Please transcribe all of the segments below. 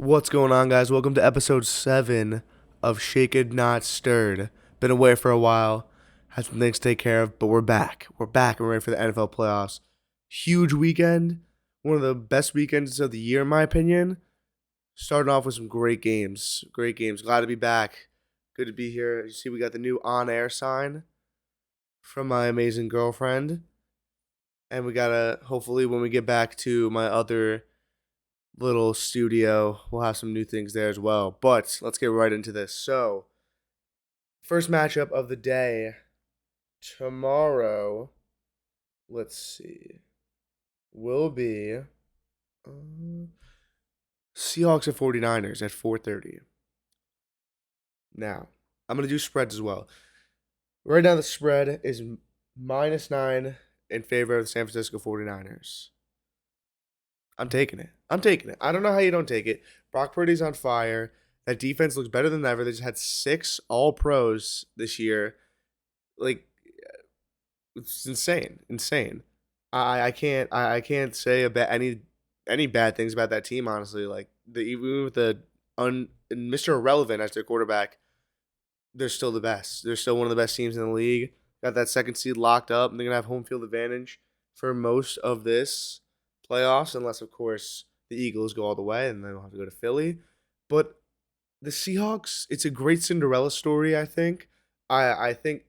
What's going on, guys? Welcome to episode 7 of Siejka'd, Not Stirred. Been away for a while, had some things to take care of, but we're back. We're back and we're ready for the NFL playoffs. Huge weekend, one of the best weekends of the year, in my opinion. Starting off with some great games. Great games. Glad to be back. Good to be here. You see, we got the new on-air sign from my amazing girlfriend. And we gotta, hopefully, when we get back to my other little studio, we'll have some new things there as well. But let's get right into this. So, first matchup of the day tomorrow, let's see, will be Seahawks and 49ers at 4:30. Now, I'm going to do spreads as well. Right now, the spread is -9 in favor of the San Francisco 49ers. I'm taking it. I don't know how you don't take it. Brock Purdy's on fire. That defense looks better than ever. They just had 6 All-Pros this year. Like, it's insane. I can't say about any bad things about that team, honestly. Like, even with Mr. Irrelevant as their quarterback, they're still the best. They're still one of the best teams in the league. Got that second seed locked up, and they're gonna have home field advantage for most of this playoffs, unless of course the Eagles go all the way and then they'll have to go to Philly. But the Seahawks, it's a great Cinderella story, I think. I think,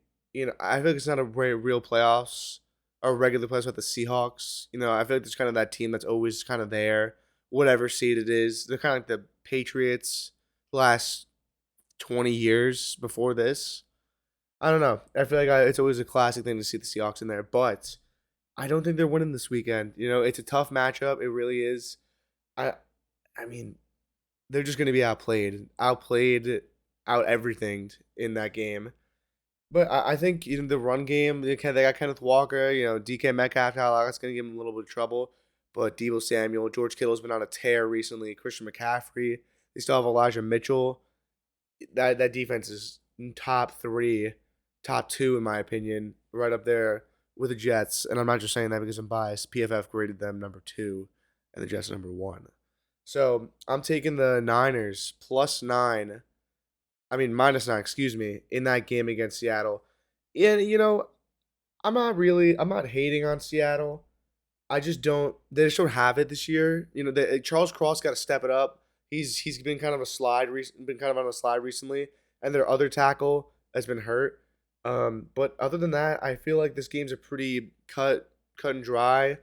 I feel like it's not a very real playoffs or regular playoffs with the Seahawks. I feel like there's kind of that team that's always kind of there, whatever seed it is. They're kind of like the Patriots last 20 years before this. I don't know. I feel like it's always a classic thing to see the Seahawks in there, but I don't think they're winning this weekend. It's a tough matchup. It really is. I I mean, they're just going to be outplayed, out everything in that game. But I think the run game, they got Kenneth Walker, DK Metcalf, that's going to give them a little bit of trouble. But Deebo Samuel, George Kittle's been on a tear recently. Christian McCaffrey, they still have Elijah Mitchell. That defense is top 3, top 2 in my opinion, right up there with the Jets. And I'm not just saying that because I'm biased. PFF graded them number 2, and the Jets number 1. So I'm taking the Niners +9. I mean -9, excuse me, in that game against Seattle. And I'm not hating on Seattle. I just don't. They just don't have it this year. Charles Cross got to step it up. He's been kind of on a slide recently, and their other tackle has been hurt. But other than that, I feel like this game's a pretty cut and dry.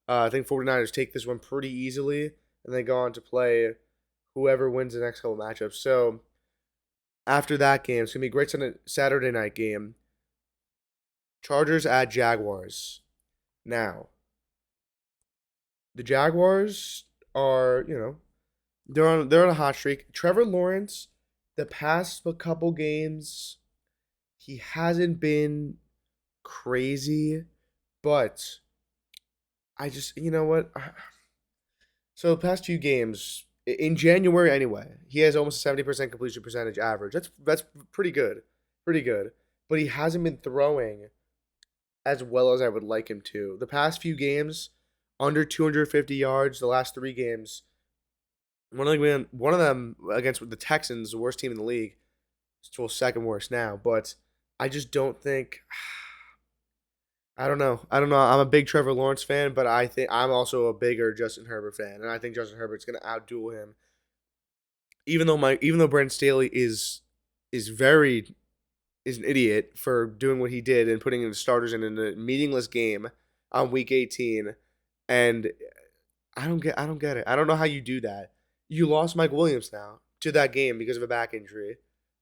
I think 49ers take this one pretty easily, and they go on to play whoever wins the next couple matchups. So after that game, it's gonna be a great Saturday night game. Chargers at Jaguars. Now, the Jaguars are, they're on a hot streak. Trevor Lawrence, the past couple games, he hasn't been crazy, but I just, you know what? So the past 2 games in January anyway, he has almost a 70% completion percentage average. That's pretty good. Pretty good. But he hasn't been throwing as well as I would like him to. The past few games, under 250 yards. The last 3 games, one of them against the Texans, the worst team in the league. Well, second worst now, but I just don't think. I don't know. I'm a big Trevor Lawrence fan, but I think I'm also a bigger Justin Herbert fan, and I think Justin Herbert's going to outduel him. Even though Brandon Staley is an idiot for doing what he did and putting in the starters in a meaningless game on week 18, and I don't get it. I don't know how you do that. You lost Mike Williams now to that game because of a back injury.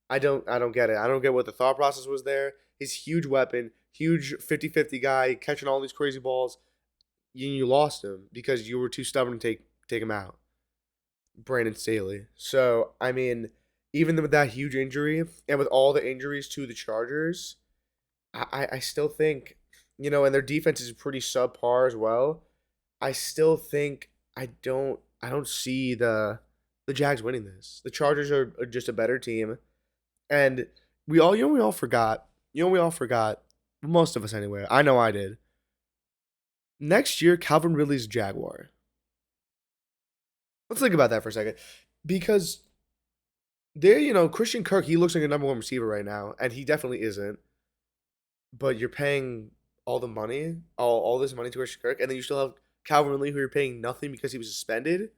I don't get it. I don't get what the thought process was there. His huge weapon, huge 50-50 guy, catching all these crazy balls. You lost him because you were too stubborn to take him out. Brandon Staley. So, I mean, even with that huge injury and with all the injuries to the Chargers, I still think, and their defense is pretty subpar as well. I still think I don't see the Jags winning this. The Chargers are just a better team. And we all forgot. Most of us anyway. I know I did. Next year, Calvin Ridley's Jaguar. Let's think about that for a second. because there, Christian Kirk, he looks like a number one receiver right now, and he definitely isn't. But you're paying all the money, all this money to Christian Kirk, and then you still have Calvin Ridley, who you're paying nothing because he was suspended,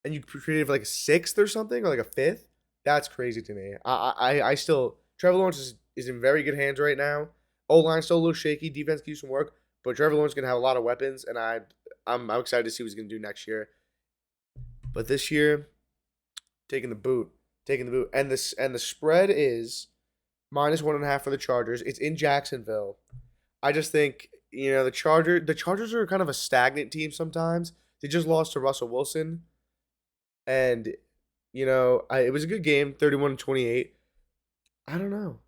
and you created like a sixth or something, or like a fifth. That's crazy to me. I still Trevor Lawrence is in very good hands right now. O line still a little shaky. Defense can use some work, but Trevor Lawrence is gonna have a lot of weapons, and I'm excited to see what he's gonna do next year. But this year, taking the boot, and the spread is -1.5 for the Chargers. It's in Jacksonville. I just think the Chargers are kind of a stagnant team sometimes. They just lost to Russell Wilson, and it was a good game, 31-28. I don't know.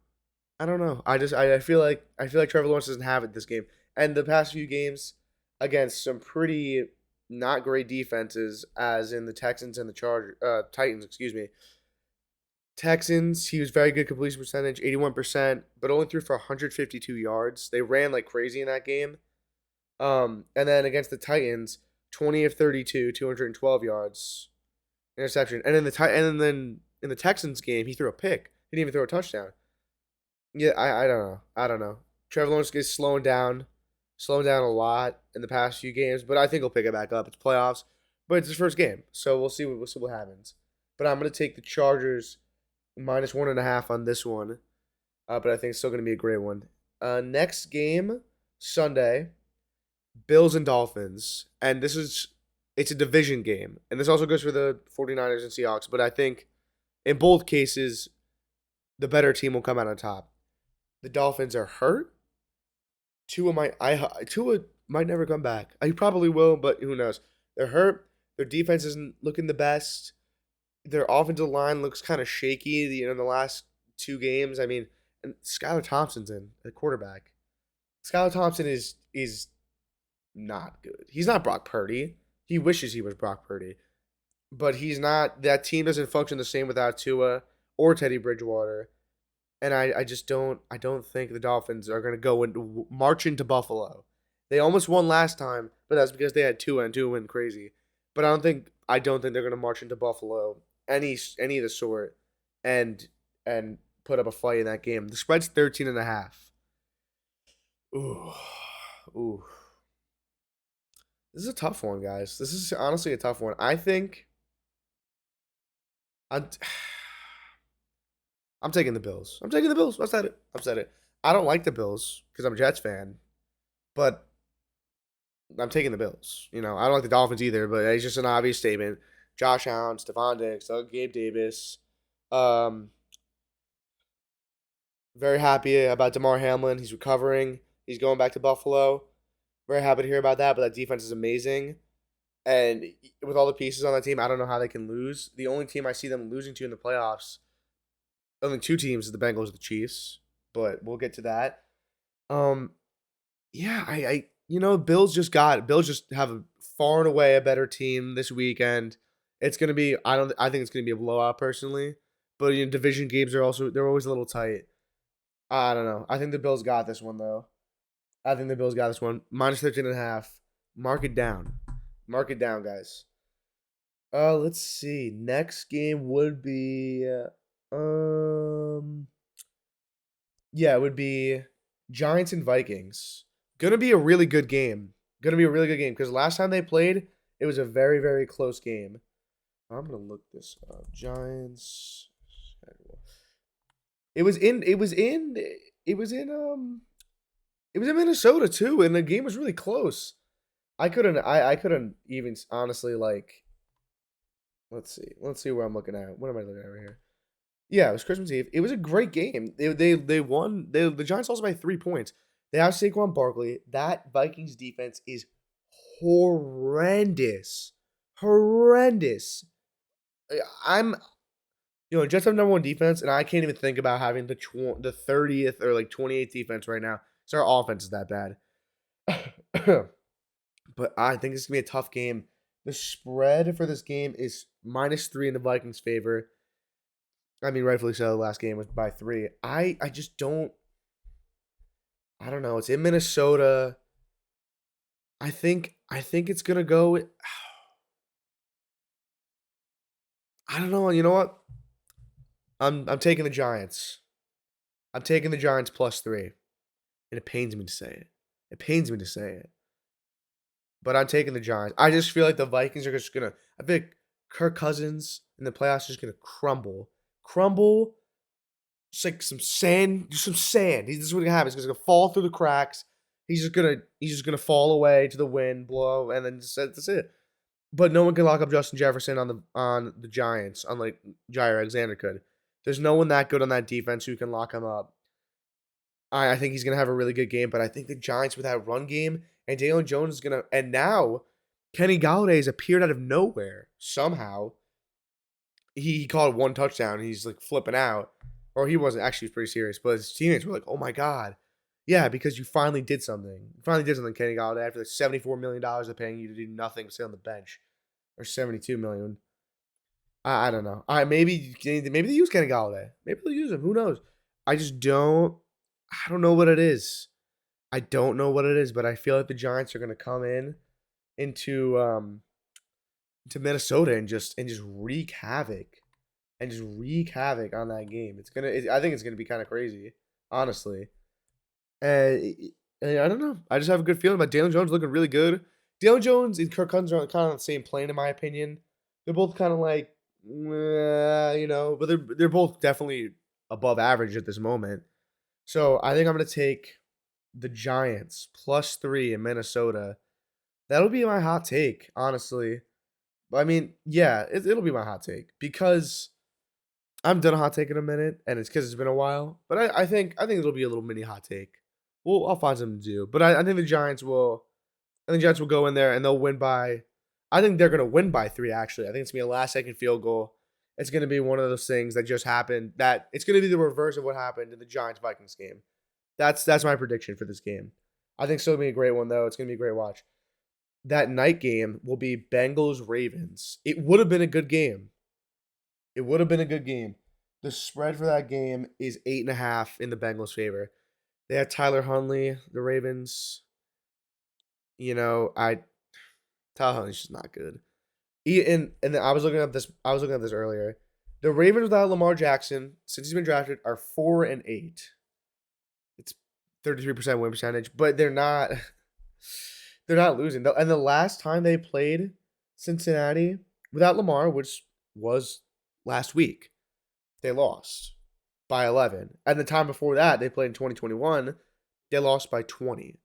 I don't know. I feel like Trevor Lawrence doesn't have it this game. And the past few games against some pretty not great defenses, as in the Texans and the Titans, excuse me. Texans, he was very good completion percentage, 81%, but only threw for 152 yards. They ran like crazy in that game. And then against the Titans, 20 of 32, 212 yards, interception. And then in the Texans game, he threw a pick. He didn't even throw a touchdown. Yeah, I don't know. I don't know. Trevor Lawrence is slowing down a lot in the past few games, but I think he'll pick it back up. It's playoffs, but it's his first game, so we'll see what happens. But I'm gonna take the Chargers -1.5 on this one, but I think it's still gonna be a great one. Next game Sunday, Bills and Dolphins, and it's a division game, and this also goes for the 49ers and Seahawks. But I think in both cases, the better team will come out on top. The Dolphins are hurt. Tua might never come back. He probably will, but who knows? They're hurt. Their defense isn't looking the best. Their offensive line looks kind of shaky. The last two games. I mean, and Skylar Thompson's in the quarterback. Skylar Thompson is not good. He's not Brock Purdy. He wishes he was Brock Purdy, but he's not. That team doesn't function the same without Tua or Teddy Bridgewater. And I don't think the Dolphins are going to go and march into Buffalo. They almost won last time, but that's because they had Tua and Tua went crazy. But I don't think they're going to march into Buffalo any of the sort and put up a fight in that game. The spread's 13.5. Ooh. Ooh. This is a tough one, guys. This is honestly a tough one. I think I'm I'm taking the Bills. I'm taking the Bills. I've said it. I've said it. I don't like the Bills because I'm a Jets fan, but I'm taking the Bills. I don't like the Dolphins either, but it's just an obvious statement. Josh Allen, Stephon Diggs, Gabe Davis. Um, Very happy about Damar Hamlin. He's recovering. He's going back to Buffalo. Very happy to hear about that, but that defense is amazing. And with all the pieces on that team, I don't know how they can lose. The only team I see them losing to in the playoffs, only two teams, is the Bengals and the Chiefs, but we'll get to that. Um, yeah, Bills just have a far and away a better team this weekend. It's gonna be I think it's gonna be a blowout personally, but division games they're always a little tight. I don't know. I think the Bills got this one though. I think the Bills got this one -13.5. Mark it down. Mark it down, guys. Let's see. Next game would be um yeah, it would be Giants and Vikings. Gonna be a really good game. Gonna be a really good game because last time they played, it was a very, very close game. I'm gonna look this up. Giants schedule. It was in it was in it was in it was in Minnesota too, and the game was really close. I couldn't even honestly like let's see. Let's see where I'm looking at. What am I looking at right here? Yeah, it was Christmas Eve. It was a great game. They won. The Giants lost by 3 points. They have Saquon Barkley. That Vikings defense is horrendous. Horrendous. I'm Jets have number one defense, and I can't even think about having the 30th or like 28th defense right now. So our offense is that bad. But I think it's gonna be a tough game. The spread for this game is -3 in the Vikings' favor. I mean, rightfully so. The last game was by 3. I just don't. I don't know. It's in Minnesota. I think it's gonna go. I don't know. You know what? I'm taking the Giants. I'm taking the Giants +3, and it pains me to say it. It pains me to say it, but I'm taking the Giants. I just feel like the Vikings are just gonna. I think Kirk Cousins in the playoffs is just gonna crumble. Just like some sand, just some sand. This is what's gonna happen. He's gonna fall through the cracks. He's just gonna fall away to the wind, blow, and then that's it. But no one can lock up Justin Jefferson on the Giants, unlike Jair Alexander could. There's no one that good on that defense who can lock him up. I think he's gonna have a really good game, but I think the Giants with that run game and Daniel Jones is gonna, and now Kenny Galladay has appeared out of nowhere somehow. He caught one touchdown. He's like flipping out, or he wasn't actually. He was pretty serious, but his teammates were like, "Oh my god, yeah!" Because you finally did something. You finally did something, Kenny Galladay. After the $74 million they're paying you to do nothing, sit on the bench, or 72 million. I don't know. Maybe they use Kenny Galladay. Maybe they'll use him. Who knows? I just don't. I don't know what it is. I don't know what it is, but I feel like the Giants are going to come into to Minnesota and just wreak havoc on that game. I think it's gonna be kind of crazy, honestly. And I don't know. I just have a good feeling about Daniel Jones looking really good. Daniel Jones and Kirk Cousins are kind of on the same plane, in my opinion. They're both kind of like, but they're both definitely above average at this moment. So I think I'm gonna take the Giants +3 in Minnesota. That'll be my hot take, honestly. I mean, yeah, it'll be my hot take because I'm done a hot take in a minute, and it's because it's been a while. But I think it'll be a little mini hot take. Well, I'll find something to do. But I think the Giants will. I think the Giants will go in there and they'll win by. I think they're gonna win by 3. Actually, I think it's gonna be a last-second field goal. It's gonna be one of those things that just happened. That it's gonna be the reverse of what happened in the Giants Vikings game. That's my prediction for this game. I think it's gonna be a great one though. It's gonna be a great watch. That night game will be Bengals Ravens. It would have been a good game. It would have been a good game. The spread for that game is 8.5 in the Bengals' favor. They had Tyler Huntley, the Ravens. You know, Tyler Huntley's just not good. And then I was looking at this. I was looking at this earlier. The Ravens without Lamar Jackson, since he's been drafted, are 4-8. It's 33% win percentage, but they're not. They're not losing. And the last time they played Cincinnati without Lamar, which was last week, they lost by 11. And the time before that, they played in 2021, they lost by 20.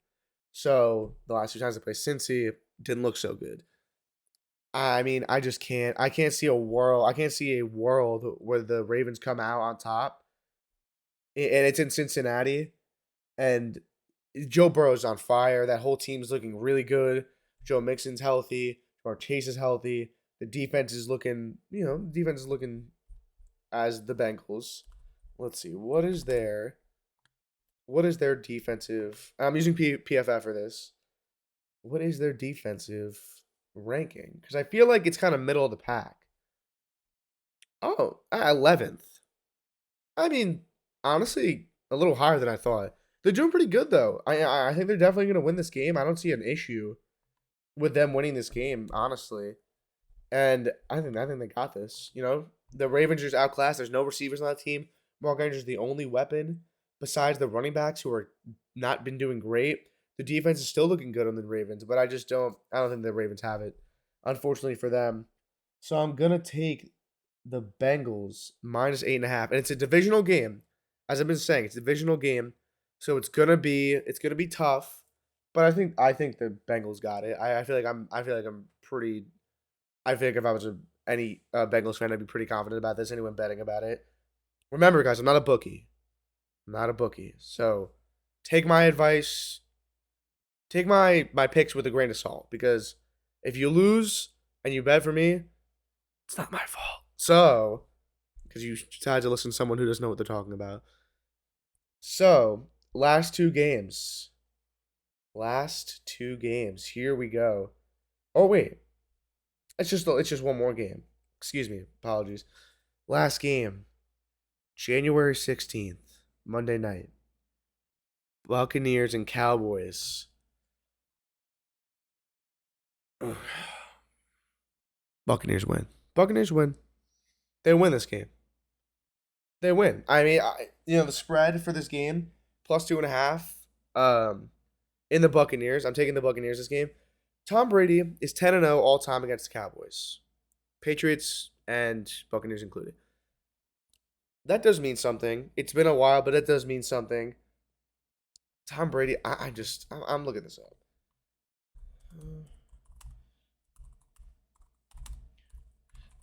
So the last 2 times they played Cincy, didn't look so good. I mean, I just can't. I can't see a world. I can't see a world where the Ravens come out on top, and it's in Cincinnati, and Joe Burrow's on fire. That whole team's looking really good. Joe Mixon's healthy. Jamar Chase is healthy. The defense is looking, as the Bengals. Let's see. What is their defensive? I'm using PFF for this. What is their defensive ranking? Because I feel like it's kind of middle of the pack. Oh, 11th. I mean, honestly, a little higher than I thought. They're doing pretty good though. I think they're definitely going to win this game. I don't see an issue with them winning this game, honestly. And I think they got this. The Ravens are just outclassed. There's no receivers on that team. Mark Andrews is the only weapon besides the running backs who are not been doing great. The defense is still looking good on the Ravens, but I don't think the Ravens have it, unfortunately for them. So I'm gonna take the Bengals -8.5, and it's a divisional game. As I've been saying, it's a divisional game, so it's gonna be tough. But I think the Bengals got it. I feel like if I was any Bengals fan, I'd be pretty confident about this. Anyone betting about it. Remember, guys, I'm not a bookie. I'm not a bookie. So take my advice. Take my picks with a grain of salt, because if you lose and you bet for me, it's not my fault. So, because you decide to listen to someone who doesn't know what they're talking about. So, last two games. Last 2 games. Here we go. Oh wait. It's just one more game. Excuse me. Apologies. Last game. January 16th, Monday night. Buccaneers and Cowboys. Buccaneers win. Buccaneers win. They win this game. They win. I mean, the spread for this game plus 2.5. In the Buccaneers, I'm taking the Buccaneers this game. Tom Brady is 10-0 all time against the Cowboys, Patriots and Buccaneers included. That does mean something. It's been a while, but it does mean something. Tom Brady, I'm looking this up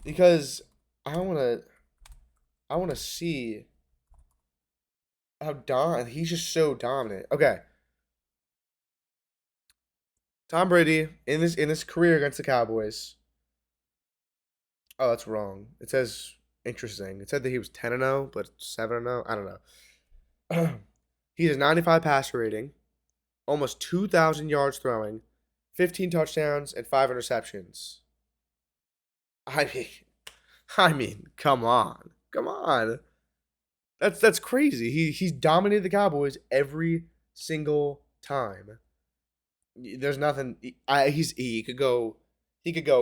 because I wanna I wanna see how he's just so dominant. Okay, Tom Brady in his career against the Cowboys. Oh, that's wrong. It says interesting. It said that he was 10-0, but 7-0. I don't know. He has 95 passer rating, almost 2,000 yards throwing, 15 touchdowns, and 5 interceptions. I mean, come on, come on. That's crazy. He's dominated the Cowboys every single time. There's nothing. He could go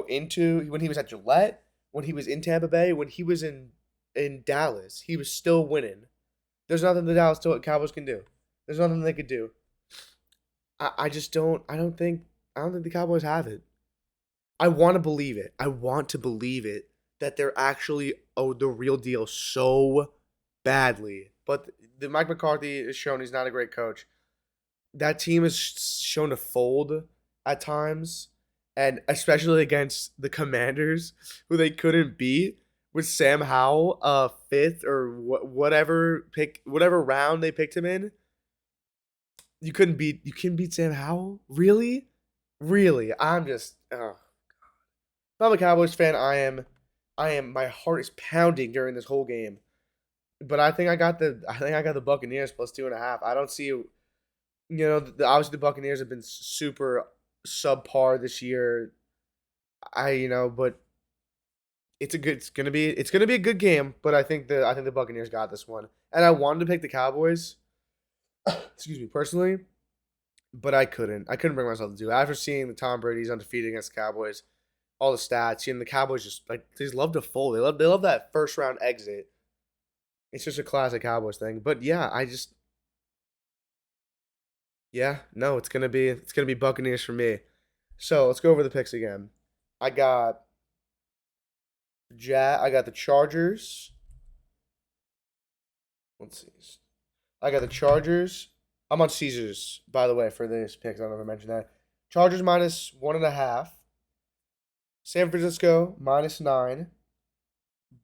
into when he was at Gillette, when he was in Tampa Bay, when he was in Dallas. He was still winning. There's nothing the Dallas Cowboys can do. There's nothing they could do. I just don't. I don't think the Cowboys have it. I want to believe it. I want to believe it that they're actually the real deal so badly. But the Mike McCarthy has shown he's not a great coach. That team is shown to fold at times, and especially against the Commanders, who they couldn't beat with Sam Howell, fifth or whatever round they picked him in. You couldn't beat Sam Howell, really, really. I'm just, if I'm a Cowboys fan. My heart is pounding during this whole game. But I think I got the Buccaneers plus 2.5. I don't see obviously the Buccaneers have been super subpar this year. But it's gonna be a good game. But I think the Buccaneers got this one, and I wanted to pick the Cowboys. Excuse me, personally, but I couldn't. I couldn't bring myself to do it after seeing the Tom Brady's undefeated against the Cowboys, all the stats. The Cowboys just they just love to fold. They love that first round exit. It's just a classic Cowboys thing. But yeah, yeah, no, it's gonna be Buccaneers for me. So let's go over the picks again. I got I got the Chargers. Let's see. I got the Chargers. I'm on Caesars, by the way, for this picks. I don't know if I mentioned that. Chargers minus 1.5. San Francisco minus 9.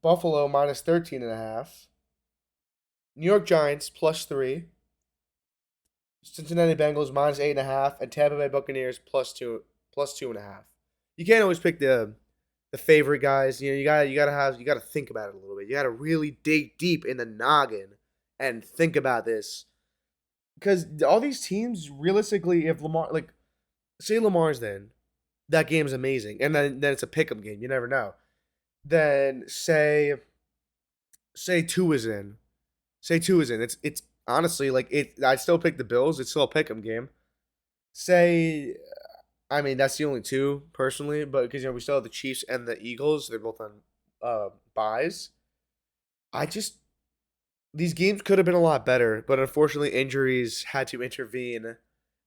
Buffalo minus 13.5. New York Giants plus 3. Cincinnati Bengals minus 8.5, and Tampa Bay Buccaneers plus 2.5. You can't always pick the favorite guys. You gotta think about it a little bit. You gotta really dig deep in the noggin and think about this, because all these teams, realistically, if Lamar, like, say Lamar's in, that game's amazing, and then it's a pick'em game. You never know. Then say two is in. Say two is in. It's honestly like it. I'd still pick the Bills. It's still a pick'em game. Say, I mean that's the only two personally, but because we still have the Chiefs and the Eagles. They're both on buys. I just These games could have been a lot better, but unfortunately injuries had to intervene.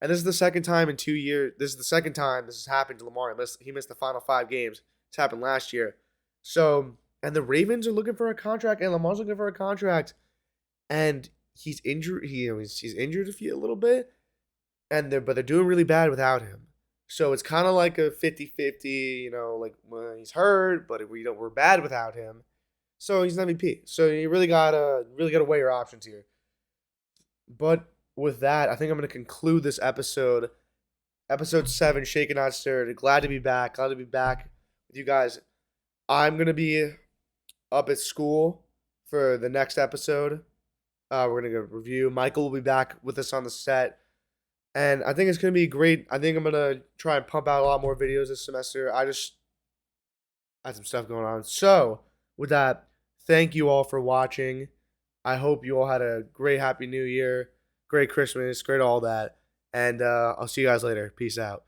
And this is the second time in 2 years. This is the second time this has happened to Lamar. He missed the final 5 games. This happened last year. So, and the Ravens are looking for a contract, and Lamar's looking for a contract, and he's injured. He's injured a little bit, but they're doing really bad without him. So it's kind of like a 50-50, like well, he's hurt, but we're bad without him. So he's an MVP. So you really gotta weigh your options here. But with that, I think I'm gonna conclude this episode. Episode 7, Shaken Not Stirred. Glad to be back. Glad to be back with you guys. I'm gonna be up at school for the next episode. We're gonna go review. Michael will be back with us on the set. And I think it's gonna be great. I think I'm gonna try and pump out a lot more videos this semester. I just had some stuff going on. So with that, thank you all for watching. I hope you all had a great Happy New Year, great Christmas, great all that. And I'll see you guys later. Peace out.